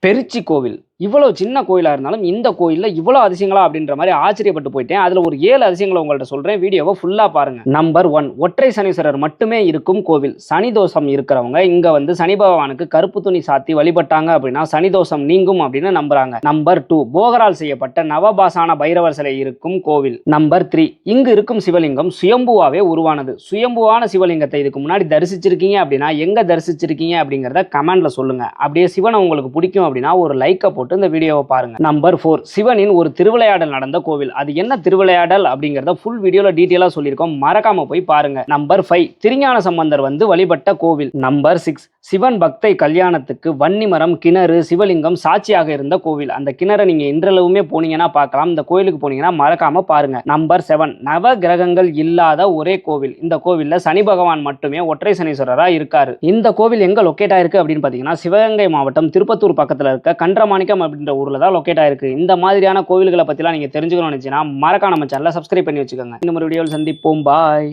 பெருச்சி கோவில் இவ்வளவு சின்ன கோயிலா இருந்தாலும் இந்த கோயில்ல இவ்வளவு அதிசயங்களா அப்படின்ற மாதிரி ஆச்சரியப்பட்டு போயிட்டேன். அதுல ஒரு 7 அதிசயங்களை உங்கள்ட்ட சொல்றேன். வீடியோவை ஃபுல்லா பாருங்க. நம்பர் 1, ஒற்றை சனீஸ்வரர் மட்டுமே இருக்கும் கோவில். சனி தோஷம் இருக்கிறவங்க இங்க வந்து சனி பகவானுக்கு கருப்பு துணி சாத்தி வழிபட்டாங்க அப்படின்னா சனி தோஷம் நீங்கும் அப்படின்னு நம்புறாங்க. நம்பர் 2, போகரால் செய்யப்பட்ட நவபாசான பைரவர் சிலை இருக்கும் கோவில். நம்பர் 3, இங்கு இருக்கும் சிவலிங்கம் சுயம்புவாவே உருவானது. சுயம்புவான சிவலிங்கத்தை இதுக்கு முன்னாடி தரிசிச்சிருக்கீங்க அப்படின்னா எங்க தரிசிச்சிருக்கீங்க அப்படிங்கறத கமெண்ட்ல சொல்லுங்க. அப்படியே சிவனை உங்களுக்கு பிடிக்கும் அப்படின்னா ஒரு லைக்கை போட்டு இந்த வீடியோவை பாருங்க. நம்பர் 4, சிவனின் ஒரு திருவிளையாடல் நடந்த கோவில். அது என்ன திருவிளையாடல் அப்படிங்கறத ஃபுல் வீடியோல டீடைலா சொல்லியிருக்கோம். மறக்காம போய் பாருங்க. நம்பர் 5, திருஞான சம்பந்தர் வந்து வழிபட்ட கோவில். நம்பர் 6, சிவன் பக்தை கல்யாணத்துக்கு வன்னிமரம், கிணறு, சிவலிங்கம் சாட்சியாக இருந்த கோவில். அந்த கிணறை நீங்க இன்றளவுமே போனீங்கன்னா பார்க்கலாம். இந்த கோயிலுக்கு போனீங்கன்னா மறக்காம பாருங்க. நம்பர் 7, நவ கிரகங்கள் இல்லாத ஒரே கோவில். இந்த கோவில்ல சனி பகவான் மட்டுமே ஒற்றை சனீஸ்வரரா இருக்காரு. இந்த கோவில் எங்க லொக்கேட் ஆயிருக்கு அப்படின்னு பாத்தீங்கன்னா சிவகங்கை மாவட்டம் திருப்பத்தூர் பக்கத்துல இருக்க கன்றமாணிக்கம் அப்படின்ற ஊர்ல தான் லொக்கேட் ஆயிருக்கு. இந்த மாதிரியான கோவில்களை பத்திலாம் நீங்க தெரிஞ்சுக்கணும்னு நினைச்சீங்கன்னா மறக்காம நம்ம சேனலை சப்ஸ்கிரைப் பண்ணி வச்சுக்கோங்க. இந்த ஒரு வீடியோவில் சந்திப்போம். பாய்.